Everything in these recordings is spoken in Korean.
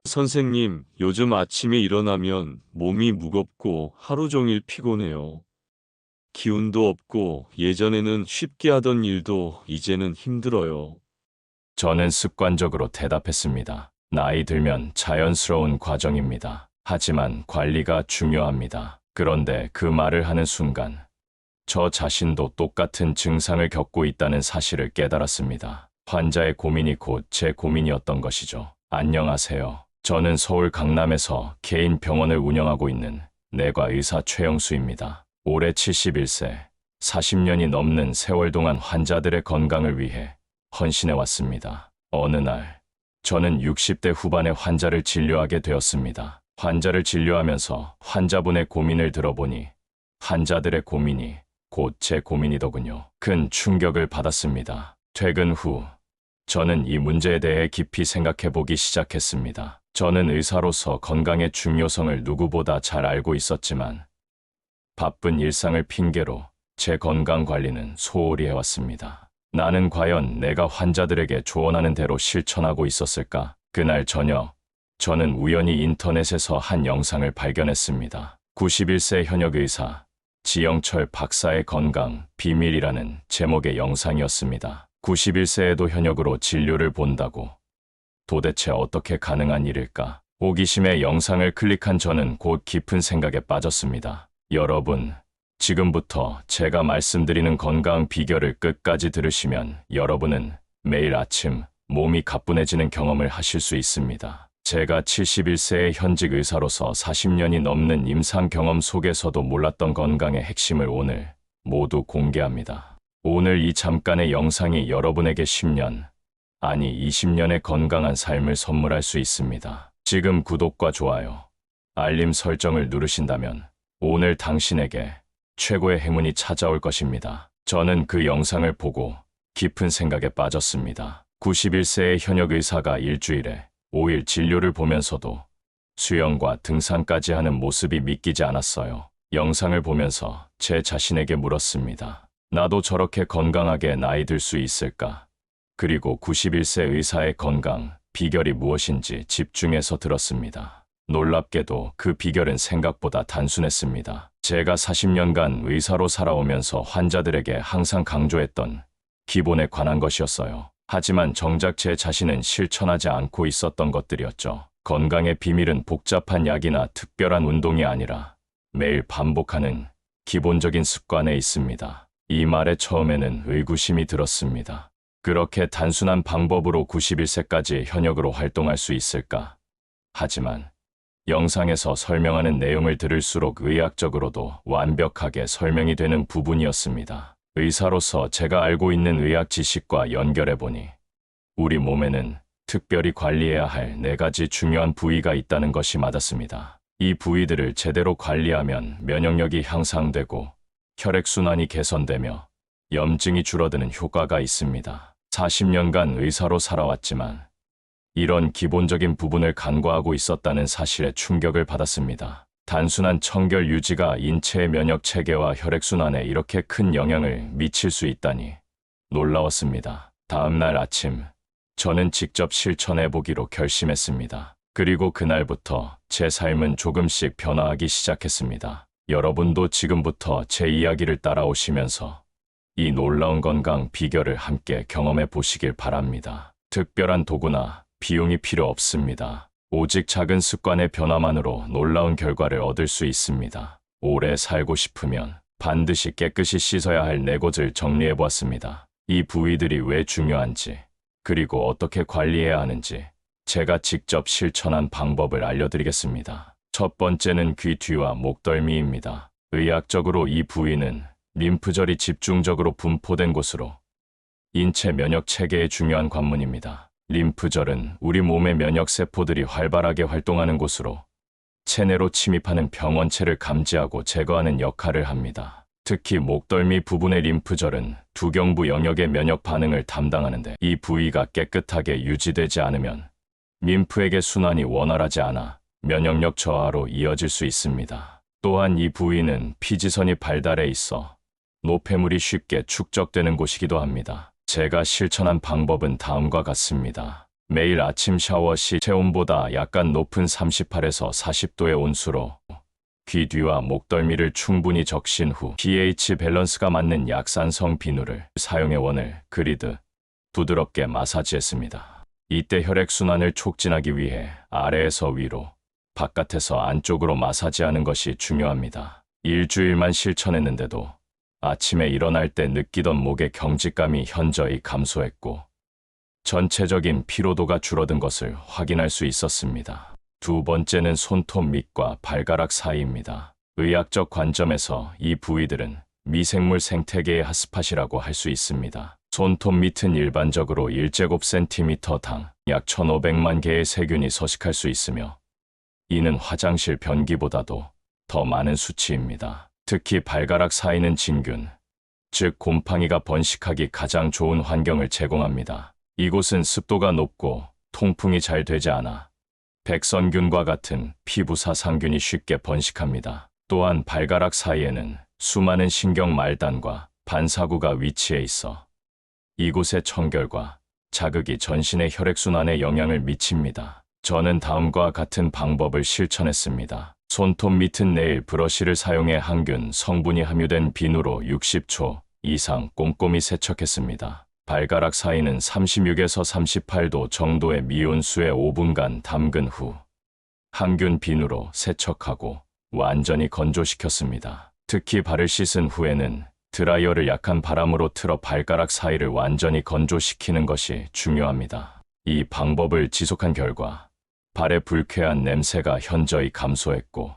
선생님, 요즘 아침에 일어나면 몸이 무겁고 하루 종일 피곤해요. 기운도 없고 예전에는 쉽게 하던 일도 이제는 힘들어요. 저는 습관적으로 대답했습니다. 나이 들면 자연스러운 과정입니다. 하지만 관리가 중요합니다. 그런데 그 말을 하는 순간, 저 자신도 똑같은 증상을 겪고 있다는 사실을 깨달았습니다. 환자의 고민이 곧 제 고민이었던 것이죠. 안녕하세요. 저는 서울 강남에서 개인 병원을 운영하고 있는 내과 의사 최영수입니다. 올해 71세, 40년이 넘는 세월 동안 환자들의 건강을 위해 헌신해 왔습니다. 어느 날, 저는 60대 후반의 환자를 진료하게 되었습니다. 환자를 진료하면서 환자분의 고민을 들어보니 환자들의 고민이 곧 제 고민이더군요. 큰 충격을 받았습니다. 퇴근 후, 저는 이 문제에 대해 깊이 생각해 보기 시작했습니다. 저는 의사로서 건강의 중요성을 누구보다 잘 알고 있었지만, 바쁜 일상을 핑계로 제 건강 관리는 소홀히 해왔습니다. 나는 과연 내가 환자들에게 조언하는 대로 실천하고 있었을까? 그날 저녁, 저는 우연히 인터넷에서 한 영상을 발견했습니다. 91세 현역 의사 지영철 박사의 건강 비밀이라는 제목의 영상이었습니다. 91세에도 현역으로 진료를 본다고. 도대체 어떻게 가능한 일일까? 호기심에 영상을 클릭한 저는 곧 깊은 생각에 빠졌습니다. 여러분, 지금부터 제가 말씀드리는 건강 비결을 끝까지 들으시면 여러분은 매일 아침 몸이 가뿐해지는 경험을 하실 수 있습니다. 제가 71세의 현직 의사로서 40년이 넘는 임상 경험 속에서도 몰랐던 건강의 핵심을 오늘 모두 공개합니다. 오늘 이 잠깐의 영상이 여러분에게 10년, 아니 20년의 건강한 삶을 선물할 수 있습니다. 지금 구독과 좋아요, 알림 설정을 누르신다면 오늘 당신에게 최고의 행운이 찾아올 것입니다. 저는 그 영상을 보고 깊은 생각에 빠졌습니다. 91세의 현역 의사가 일주일에 5일 진료를 보면서도 수영과 등산까지 하는 모습이 믿기지 않았어요. 영상을 보면서 제 자신에게 물었습니다. 나도 저렇게 건강하게 나이 들 수 있을까? 그리고 91세 의사의 건강 비결이 무엇인지 집중해서 들었습니다. 놀랍게도 그 비결은 생각보다 단순했습니다. 제가 40년간 의사로 살아오면서 환자들에게 항상 강조했던 기본에 관한 것이었어요. 하지만 정작 제 자신은 실천하지 않고 있었던 것들이었죠. 건강의 비밀은 복잡한 약이나 특별한 운동이 아니라 매일 반복하는 기본적인 습관에 있습니다. 이 말에 처음에는 의구심이 들었습니다. 그렇게 단순한 방법으로 91세까지 현역으로 활동할 수 있을까? 하지만 영상에서 설명하는 내용을 들을수록 의학적으로도 완벽하게 설명이 되는 부분이었습니다. 의사로서 제가 알고 있는 의학 지식과 연결해보니 우리 몸에는 특별히 관리해야 할 4가지 중요한 부위가 있다는 것이 맞았습니다. 이 부위들을 제대로 관리하면 면역력이 향상되고 혈액순환이 개선되며 염증이 줄어드는 효과가 있습니다. 40년간 의사로 살아왔지만 이런 기본적인 부분을 간과하고 있었다는 사실에 충격을 받았습니다. 단순한 청결 유지가 인체의 면역 체계와 혈액순환에 이렇게 큰 영향을 미칠 수 있다니 놀라웠습니다. 다음 날 아침, 저는 직접 실천해보기로 결심했습니다. 그리고 그날부터 제 삶은 조금씩 변화하기 시작했습니다. 여러분도 지금부터 제 이야기를 따라오시면서 이 놀라운 건강 비결을 함께 경험해 보시길 바랍니다. 특별한 도구나 비용이 필요 없습니다. 오직 작은 습관의 변화만으로 놀라운 결과를 얻을 수 있습니다. 오래 살고 싶으면 반드시 깨끗이 씻어야 할 4곳을 정리해 보았습니다. 이 부위들이 왜 중요한지, 그리고 어떻게 관리해야 하는지 제가 직접 실천한 방법을 알려드리겠습니다. 첫 번째는 귀 뒤와 목덜미입니다. 의학적으로 이 부위는 림프절이 집중적으로 분포된 곳으로 인체 면역 체계의 중요한 관문입니다. 림프절은 우리 몸의 면역세포들이 활발하게 활동하는 곳으로 체내로 침입하는 병원체를 감지하고 제거하는 역할을 합니다. 특히 목덜미 부분의 림프절은 두경부 영역의 면역 반응을 담당하는데 이 부위가 깨끗하게 유지되지 않으면 림프에게 순환이 원활하지 않아 면역력 저하로 이어질 수 있습니다. 또한 이 부위는 피지선이 발달해 있어 노폐물이 쉽게 축적되는 곳이기도 합니다. 제가 실천한 방법은 다음과 같습니다. 매일 아침 샤워 시 체온보다 약간 높은 38에서 40도의 온수로 귀 뒤와 목덜미를 충분히 적신 후 pH 밸런스가 맞는 약산성 비누를 사용해 원을 그리듯 부드럽게 마사지했습니다. 이때 혈액순환을 촉진하기 위해 아래에서 위로, 바깥에서 안쪽으로 마사지하는 것이 중요합니다. 일주일만 실천했는데도 아침에 일어날 때 느끼던 목의 경직감이 현저히 감소했고 전체적인 피로도가 줄어든 것을 확인할 수 있었습니다. 두 번째는 손톱 밑과 발가락 사이입니다. 의학적 관점에서 이 부위들은 미생물 생태계의 핫스팟이라고 할 수 있습니다. 손톱 밑은 일반적으로 1제곱센티미터당 약 1,500만 개의 세균이 서식할 수 있으며 이는 화장실 변기보다도 더 많은 수치입니다. 특히 발가락 사이는 진균, 즉 곰팡이가 번식하기 가장 좋은 환경을 제공합니다. 이곳은 습도가 높고 통풍이 잘 되지 않아 백선균과 같은 피부사 상균이 쉽게 번식합니다. 또한 발가락 사이에는 수많은 신경 말단과 반사구가 위치해 있어 이곳의 청결과 자극이 전신의 혈액순환에 영향을 미칩니다. 저는 다음과 같은 방법을 실천했습니다. 손톱 밑은 네일 브러쉬를 사용해 항균 성분이 함유된 비누로 60초 이상 꼼꼼히 세척했습니다. 발가락 사이는 36에서 38도 정도의 미온수에 5분간 담근 후 항균 비누로 세척하고 완전히 건조시켰습니다. 특히 발을 씻은 후에는 드라이어를 약한 바람으로 틀어 발가락 사이를 완전히 건조시키는 것이 중요합니다. 이 방법을 지속한 결과 발의 불쾌한 냄새가 현저히 감소했고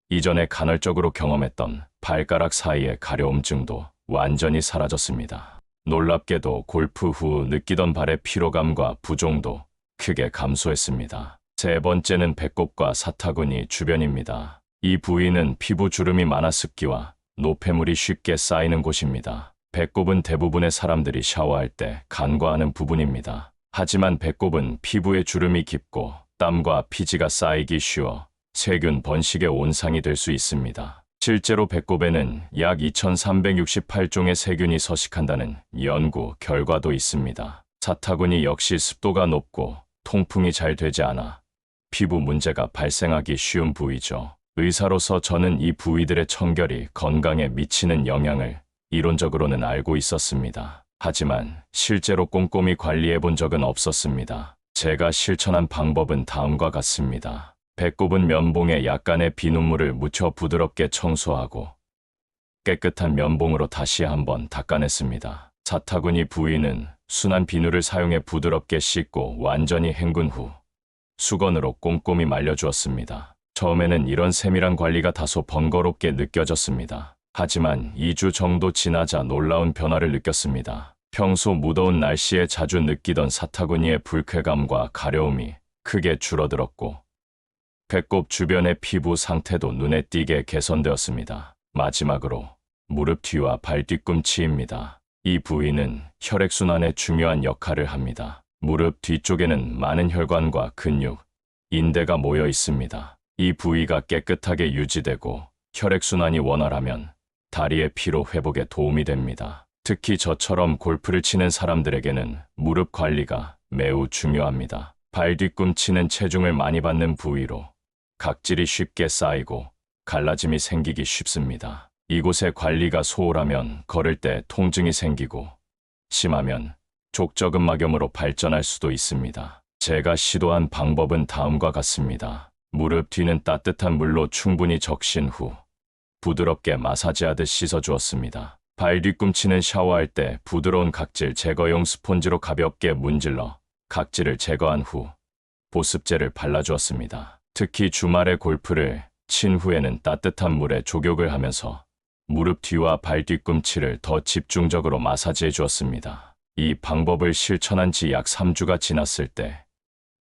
이전에 간헐적으로 경험했던 발가락 사이의 가려움증도 완전히 사라졌습니다. 놀랍게도 골프 후 느끼던 발의 피로감과 부종도 크게 감소했습니다. 세 번째는 배꼽과 사타구니 주변입니다. 이 부위는 피부 주름이 많아 습기와 노폐물이 쉽게 쌓이는 곳입니다. 배꼽은 대부분의 사람들이 샤워할 때 간과하는 부분입니다. 하지만 배꼽은 피부에 주름이 깊고 땀과 피지가 쌓이기 쉬워 세균 번식의 온상이 될 수 있습니다. 실제로 배꼽에는 약 2368종의 세균이 서식한다는 연구 결과도 있습니다. 사타구니 역시 습도가 높고 통풍이 잘 되지 않아 피부 문제가 발생하기 쉬운 부위죠. 의사로서 저는 이 부위들의 청결이 건강에 미치는 영향을 이론적으로는 알고 있었습니다. 하지만 실제로 꼼꼼히 관리해 본 적은 없었습니다. 제가 실천한 방법은 다음과 같습니다. 배꼽은 면봉에 약간의 비눗물을 묻혀 부드럽게 청소하고 깨끗한 면봉으로 다시 한번 닦아냈습니다. 사타구니 부위는 순한 비누를 사용해 부드럽게 씻고 완전히 헹군 후 수건으로 꼼꼼히 말려주었습니다. 처음에는 이런 세밀한 관리가 다소 번거롭게 느껴졌습니다. 하지만 2주 정도 지나자 놀라운 변화를 느꼈습니다. 평소 무더운 날씨에 자주 느끼던 사타구니의 불쾌감과 가려움이 크게 줄어들었고 배꼽 주변의 피부 상태도 눈에 띄게 개선되었습니다. 마지막으로 무릎 뒤와 발 뒤꿈치입니다. 이 부위는 혈액순환에 중요한 역할을 합니다. 무릎 뒤쪽에는 많은 혈관과 근육, 인대가 모여 있습니다. 이 부위가 깨끗하게 유지되고 혈액순환이 원활하면 다리의 피로 회복에 도움이 됩니다. 특히 저처럼 골프를 치는 사람들에게는 무릎 관리가 매우 중요합니다. 발 뒤꿈치는 체중을 많이 받는 부위로 각질이 쉽게 쌓이고 갈라짐이 생기기 쉽습니다. 이곳의 관리가 소홀하면 걸을 때 통증이 생기고 심하면 족저근막염으로 발전할 수도 있습니다. 제가 시도한 방법은 다음과 같습니다. 무릎 뒤는 따뜻한 물로 충분히 적신 후 부드럽게 마사지하듯 씻어주었습니다. 발 뒤꿈치는 샤워할 때 부드러운 각질 제거용 스폰지로 가볍게 문질러 각질을 제거한 후 보습제를 발라주었습니다. 특히 주말에 골프를 친 후에는 따뜻한 물에 족욕을 하면서 무릎 뒤와 발 뒤꿈치를 더 집중적으로 마사지해 주었습니다. 이 방법을 실천한 지 약 3주가 지났을 때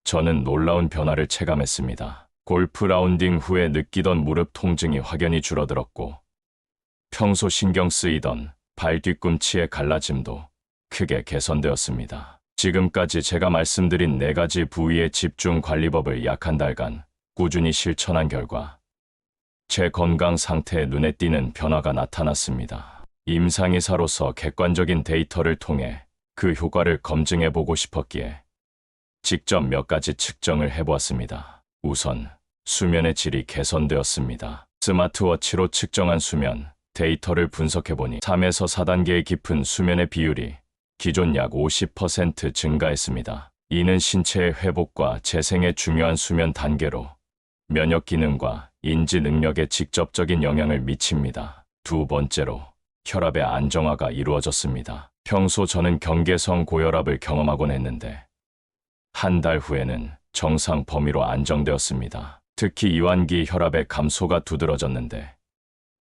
저는 놀라운 변화를 체감했습니다. 골프 라운딩 후에 느끼던 무릎 통증이 확연히 줄어들었고 평소 신경 쓰이던 발 뒤꿈치의 갈라짐도 크게 개선되었습니다. 지금까지 제가 말씀드린 4가지 부위의 집중 관리법을 약 한 달간 꾸준히 실천한 결과 제 건강 상태에 눈에 띄는 변화가 나타났습니다. 임상의사로서 객관적인 데이터를 통해 그 효과를 검증해 보고 싶었기에 직접 몇 가지 측정을 해보았습니다. 우선 수면의 질이 개선되었습니다. 스마트워치로 측정한 수면 데이터를 분석해보니 3에서 4단계의 깊은 수면의 비율이 기존 약 50% 증가했습니다. 이는 신체의 회복과 재생에 중요한 수면 단계로 면역 기능과 인지 능력에 직접적인 영향을 미칩니다. 두 번째로 혈압의 안정화가 이루어졌습니다. 평소 저는 경계성 고혈압을 경험하곤 했는데 한 달 후에는 정상 범위로 안정되었습니다. 특히 이완기 혈압의 감소가 두드러졌는데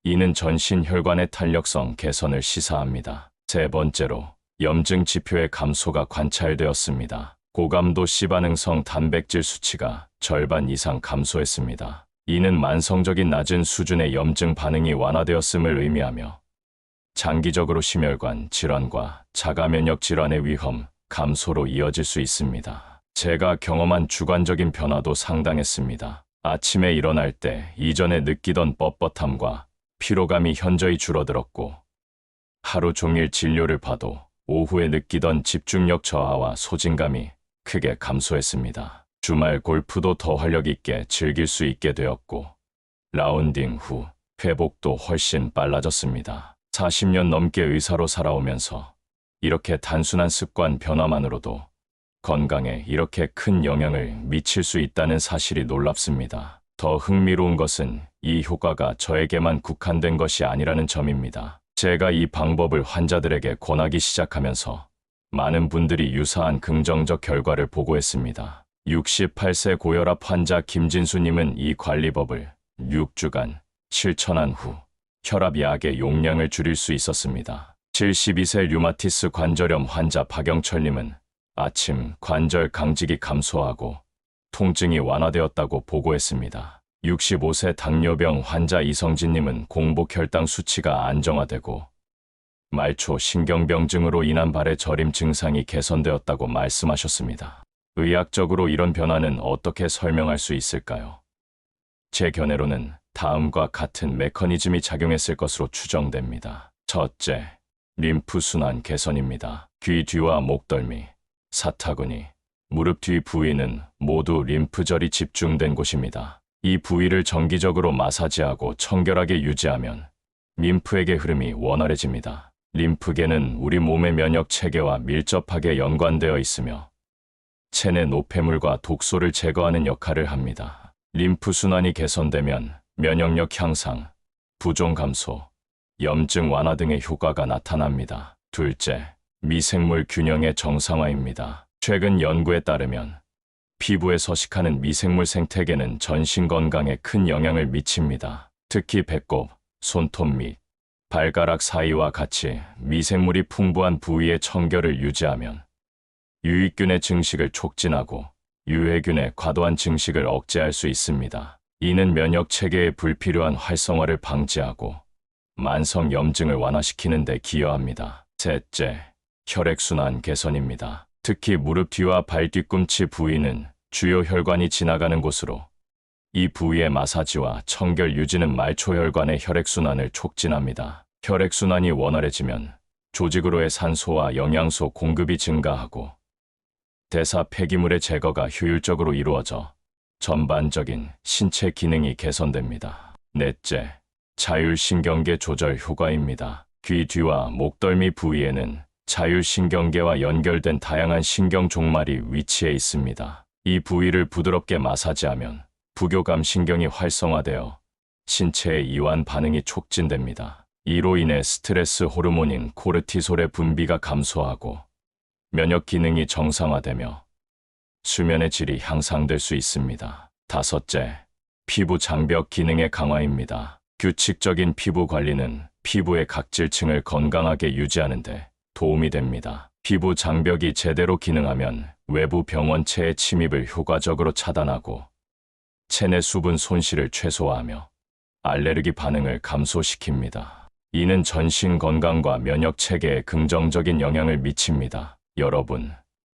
이는 전신 혈관의 탄력성 개선을 시사합니다. 세 번째로 염증 지표의 감소가 관찰되었습니다. 고감도 C반응성 단백질 수치가 절반 이상 감소했습니다. 이는 만성적인 낮은 수준의 염증 반응이 완화되었음을 의미하며 장기적으로 심혈관 질환과 자가 면역 질환의 위험 감소로 이어질 수 있습니다. 제가 경험한 주관적인 변화도 상당했습니다. 아침에 일어날 때 이전에 느끼던 뻣뻣함과 피로감이 현저히 줄어들었고 하루 종일 진료를 봐도 오후에 느끼던 집중력 저하와 소진감이 크게 감소했습니다. 주말 골프도 더 활력 있게 즐길 수 있게 되었고 라운딩 후 회복도 훨씬 빨라졌습니다. 40년 넘게 의사로 살아오면서 이렇게 단순한 습관 변화만으로도 건강에 이렇게 큰 영향을 미칠 수 있다는 사실이 놀랍습니다. 더 흥미로운 것은 이 효과가 저에게만 국한된 것이 아니라는 점입니다. 제가 이 방법을 환자들에게 권하기 시작하면서 많은 분들이 유사한 긍정적 결과를 보고했습니다. 68세 고혈압 환자 김진수님은 이 관리법을 6주간 실천한 후 혈압 약의 용량을 줄일 수 있었습니다. 72세 류마티스 관절염 환자 박영철님은 아침 관절 강직이 감소하고 통증이 완화되었다고 보고했습니다. 65세 당뇨병 환자 이성진님은 공복 혈당 수치가 안정화되고 말초 신경병증으로 인한 발의 저림 증상이 개선되었다고 말씀하셨습니다. 의학적으로 이런 변화는 어떻게 설명할 수 있을까요? 제 견해로는 다음과 같은 메커니즘이 작용했을 것으로 추정됩니다. 첫째, 림프순환 개선입니다. 귀 뒤와 목덜미, 사타구니, 무릎 뒤 부위는 모두 림프절이 집중된 곳입니다. 이 부위를 정기적으로 마사지하고 청결하게 유지하면 림프액의 흐름이 원활해집니다. 림프계는 우리 몸의 면역 체계와 밀접하게 연관되어 있으며 체내 노폐물과 독소를 제거하는 역할을 합니다. 림프 순환이 개선되면 면역력 향상, 부종 감소, 염증 완화 등의 효과가 나타납니다. 둘째, 미생물 균형의 정상화입니다. 최근 연구에 따르면 피부에 서식하는 미생물 생태계는 전신 건강에 큰 영향을 미칩니다. 특히 배꼽, 손톱 및 발가락 사이와 같이 미생물이 풍부한 부위의 청결을 유지하면 유익균의 증식을 촉진하고 유해균의 과도한 증식을 억제할 수 있습니다. 이는 면역 체계의 불필요한 활성화를 방지하고 만성 염증을 완화시키는 데 기여합니다. 셋째, 혈액순환 개선입니다. 특히 무릎 뒤와 발 뒤꿈치 부위는 주요 혈관이 지나가는 곳으로 이 부위의 마사지와 청결 유지는 말초혈관의 혈액순환을 촉진합니다. 혈액순환이 원활해지면 조직으로의 산소와 영양소 공급이 증가하고 대사 폐기물의 제거가 효율적으로 이루어져 전반적인 신체 기능이 개선됩니다. 넷째, 자율신경계 조절 효과입니다. 귀 뒤와 목덜미 부위에는 자율신경계와 연결된 다양한 신경 종말이 위치해 있습니다. 이 부위를 부드럽게 마사지하면 부교감 신경이 활성화되어 신체의 이완 반응이 촉진됩니다. 이로 인해 스트레스 호르몬인 코르티솔의 분비가 감소하고 면역 기능이 정상화되며 수면의 질이 향상될 수 있습니다. 다섯째, 피부 장벽 기능의 강화입니다. 규칙적인 피부 관리는 피부의 각질층을 건강하게 유지하는 데 도움이 됩니다. 피부 장벽이 제대로 기능하면 외부 병원체의 침입을 효과적으로 차단하고 체내 수분 손실을 최소화하며 알레르기 반응을 감소시킵니다. 이는 전신 건강과 면역 체계에 긍정적인 영향을 미칩니다. 여러분,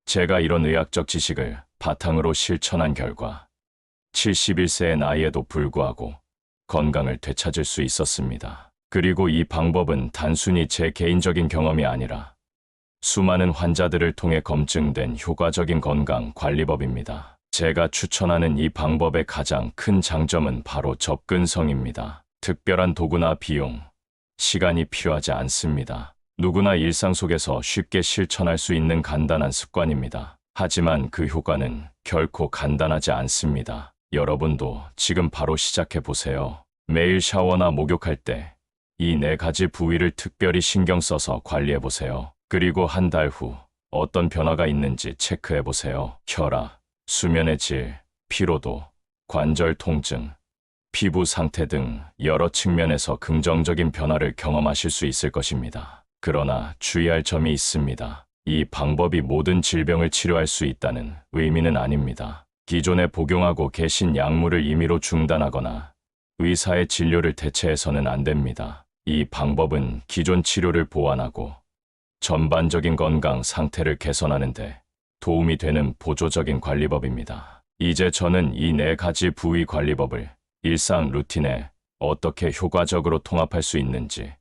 제가 이런 의학적 지식을 바탕으로 실천한 결과 71세의 나이에도 불구하고 건강을 되찾을 수 있었습니다. 그리고 이 방법은 단순히 제 개인적인 경험이 아니라 수많은 환자들을 통해 검증된 효과적인 건강 관리법입니다. 제가 추천하는 이 방법의 가장 큰 장점은 바로 접근성입니다. 특별한 도구나 비용, 시간이 필요하지 않습니다. 누구나 일상 속에서 쉽게 실천할 수 있는 간단한 습관입니다. 하지만 그 효과는 결코 간단하지 않습니다. 여러분도 지금 바로 시작해 보세요. 매일 샤워나 목욕할 때 이 4가지 부위를 특별히 신경 써서 관리해 보세요. 그리고 한 달 후 어떤 변화가 있는지 체크해 보세요. 혈압, 수면의 질, 피로도, 관절 통증, 피부 상태 등 여러 측면에서 긍정적인 변화를 경험하실 수 있을 것입니다. 그러나 주의할 점이 있습니다. 이 방법이 모든 질병을 치료할 수 있다는 의미는 아닙니다. 기존에 복용하고 계신 약물을 임의로 중단하거나 의사의 진료를 대체해서는 안 됩니다. 이 방법은 기존 치료를 보완하고 전반적인 건강 상태를 개선하는 데 도움이 되는 보조적인 관리법입니다. 이제 저는 이 4가지 부위 관리법을 일상 루틴에 어떻게 효과적으로 통합할 수 있는지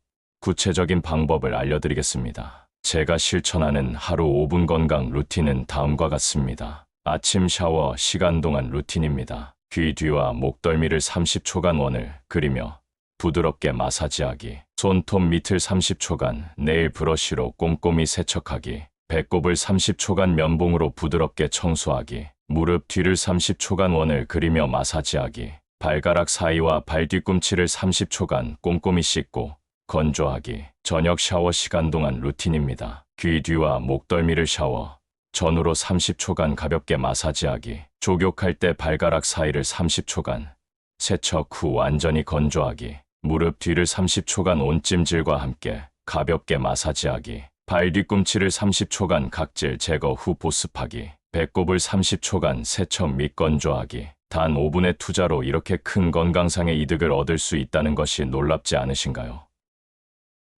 구체적인 방법을 알려드리겠습니다. 제가 실천하는 하루 5분 건강 루틴은 다음과 같습니다. 아침 샤워 시간 동안 루틴입니다. 귀 뒤와 목덜미를 30초간 원을 그리며 부드럽게 마사지하기, 손톱 밑을 30초간 네일 브러쉬로 꼼꼼히 세척하기, 배꼽을 30초간 면봉으로 부드럽게 청소하기, 무릎 뒤를 30초간 원을 그리며 마사지하기, 발가락 사이와 발 뒤꿈치를 30초간 꼼꼼히 씻고 건조하기, 저녁 샤워 시간 동안 루틴입니다. 귀 뒤와 목덜미를 샤워 전후로 30초간 가볍게 마사지하기, 족욕할 때 발가락 사이를 30초간 세척 후 완전히 건조하기, 무릎 뒤를 30초간 온찜질과 함께 가볍게 마사지하기, 발 뒤꿈치를 30초간 각질 제거 후 보습하기, 배꼽을 30초간 세척 및 건조하기. 단 5분의 투자로 이렇게 큰 건강상의 이득을 얻을 수 있다는 것이 놀랍지 않으신가요?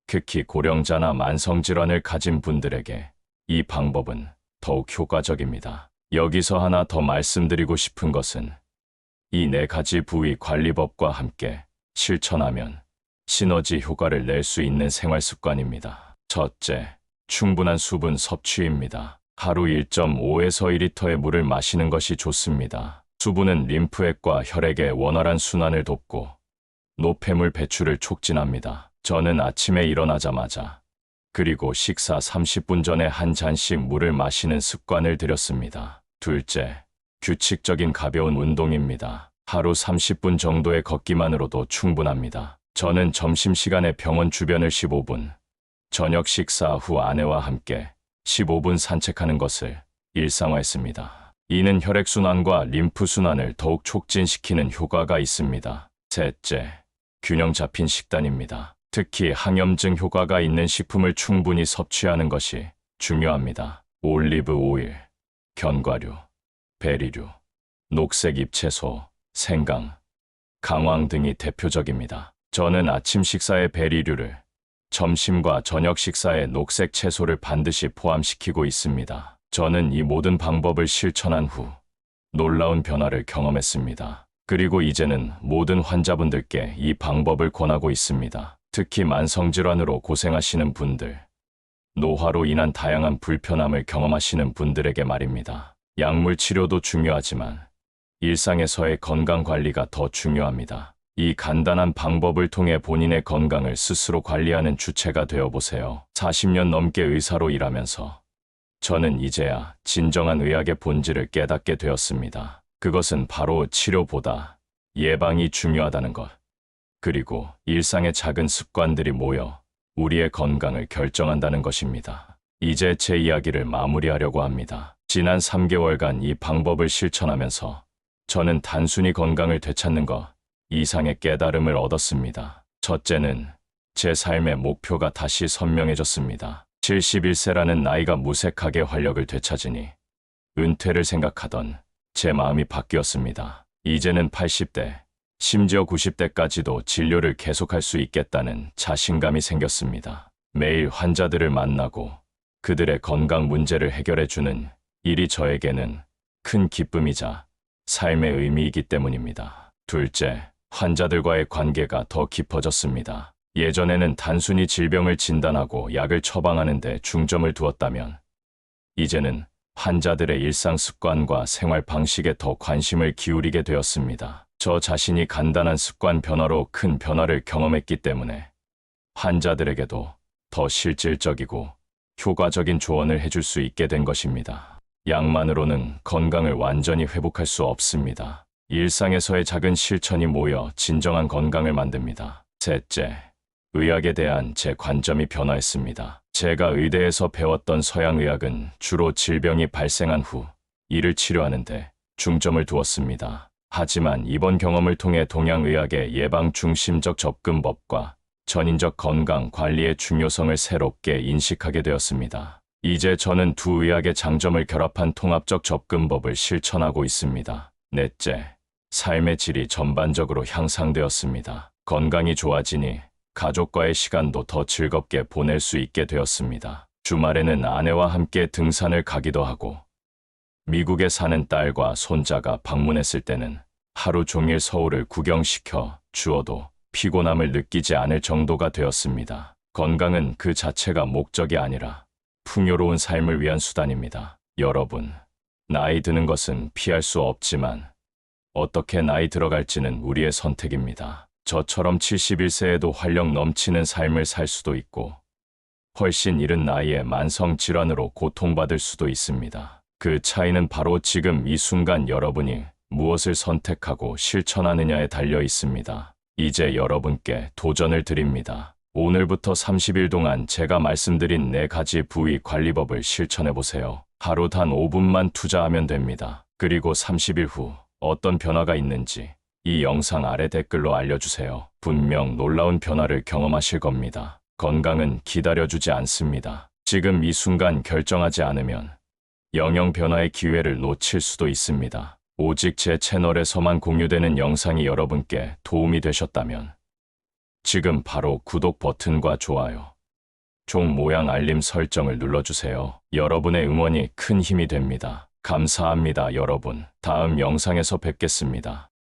특히 고령자나 만성질환을 가진 분들에게 이 방법은 더욱 효과적입니다. 여기서 하나 더 말씀드리고 싶은 것은 이 4가지 부위 관리법과 함께 실천하면 시너지 효과를 낼 수 있는 생활 습관입니다. 첫째, 충분한 수분 섭취입니다. 하루 1.5에서 2리터의 물을 마시는 것이 좋습니다. 수분은 림프액과 혈액의 원활한 순환을 돕고 노폐물 배출을 촉진합니다. 저는 아침에 일어나자마자 그리고 식사 30분 전에 한 잔씩 물을 마시는 습관을 들였습니다. 둘째, 규칙적인 가벼운 운동입니다. 하루 30분 정도의 걷기만으로도 충분합니다. 저는 점심시간에 병원 주변을 15분, 저녁 식사 후 아내와 함께 15분 산책하는 것을 일상화했습니다. 이는 혈액순환과 림프순환을 더욱 촉진시키는 효과가 있습니다. 셋째, 균형 잡힌 식단입니다. 특히 항염증 효과가 있는 식품을 충분히 섭취하는 것이 중요합니다. 올리브 오일, 견과류, 베리류, 녹색 잎채소, 생강, 강황 등이 대표적입니다. 저는 아침 식사에 베리류를, 점심과 저녁 식사에 녹색 채소를 반드시 포함시키고 있습니다. 저는 이 모든 방법을 실천한 후 놀라운 변화를 경험했습니다. 그리고 이제는 모든 환자분들께 이 방법을 권하고 있습니다. 특히 만성질환으로 고생하시는 분들, 노화로 인한 다양한 불편함을 경험하시는 분들에게 말입니다. 약물 치료도 중요하지만 일상에서의 건강 관리가 더 중요합니다. 이 간단한 방법을 통해 본인의 건강을 스스로 관리하는 주체가 되어보세요. 40년 넘게 의사로 일하면서 저는 이제야 진정한 의학의 본질을 깨닫게 되었습니다. 그것은 바로 치료보다 예방이 중요하다는 것. 그리고 일상의 작은 습관들이 모여 우리의 건강을 결정한다는 것입니다. 이제 제 이야기를 마무리하려고 합니다. 지난 3개월간 이 방법을 실천하면서 저는 단순히 건강을 되찾는 것 이상의 깨달음을 얻었습니다. 첫째는 제 삶의 목표가 다시 선명해졌습니다. 71세라는 나이가 무색하게 활력을 되찾으니 은퇴를 생각하던 제 마음이 바뀌었습니다. 이제는 80대, 심지어 90대까지도 진료를 계속할 수 있겠다는 자신감이 생겼습니다. 매일 환자들을 만나고 그들의 건강 문제를 해결해주는 일이 저에게는 큰 기쁨이자 삶의 의미이기 때문입니다. 둘째, 환자들과의 관계가 더 깊어졌습니다. 예전에는 단순히 질병을 진단하고 약을 처방하는 데 중점을 두었다면, 이제는 환자들의 일상 습관과 생활 방식에 더 관심을 기울이게 되었습니다. 저 자신이 간단한 습관 변화로 큰 변화를 경험했기 때문에 환자들에게도 더 실질적이고 효과적인 조언을 해줄 수 있게 된 것입니다. 약만으로는 건강을 완전히 회복할 수 없습니다. 일상에서의 작은 실천이 모여 진정한 건강을 만듭니다. 셋째, 의학에 대한 제 관점이 변화했습니다. 제가 의대에서 배웠던 서양의학은 주로 질병이 발생한 후 이를 치료하는데 중점을 두었습니다. 하지만 이번 경험을 통해 동양의학의 예방 중심적 접근법과 전인적 건강 관리의 중요성을 새롭게 인식하게 되었습니다. 이제 저는 두 의학의 장점을 결합한 통합적 접근법을 실천하고 있습니다. 넷째, 삶의 질이 전반적으로 향상되었습니다. 건강이 좋아지니 가족과의 시간도 더 즐겁게 보낼 수 있게 되었습니다. 주말에는 아내와 함께 등산을 가기도 하고, 미국에 사는 딸과 손자가 방문했을 때는 하루 종일 서울을 구경시켜 주어도 피곤함을 느끼지 않을 정도가 되었습니다. 건강은 그 자체가 목적이 아니라 풍요로운 삶을 위한 수단입니다. 여러분, 나이 드는 것은 피할 수 없지만 어떻게 나이 들어갈지는 우리의 선택입니다. 저처럼 71세에도 활력 넘치는 삶을 살 수도 있고, 훨씬 이른 나이에 만성질환으로 고통받을 수도 있습니다. 그 차이는 바로 지금 이 순간 여러분이 무엇을 선택하고 실천하느냐에 달려 있습니다. 이제 여러분께 도전을 드립니다. 오늘부터 30일 동안 제가 말씀드린 4가지 부위 관리법을 실천해보세요. 하루 단 5분만 투자하면 됩니다. 그리고 30일 후 어떤 변화가 있는지 이 영상 아래 댓글로 알려주세요. 분명 놀라운 변화를 경험하실 겁니다. 건강은 기다려주지 않습니다. 지금 이 순간 결정하지 않으면 영영 변화의 기회를 놓칠 수도 있습니다. 오직 제 채널에서만 공유되는 영상이 여러분께 도움이 되셨다면 지금 바로 구독 버튼과 좋아요, 종 모양 알림 설정을 눌러주세요. 여러분의 응원이 큰 힘이 됩니다. 감사합니다, 여러분. 다음 영상에서 뵙겠습니다.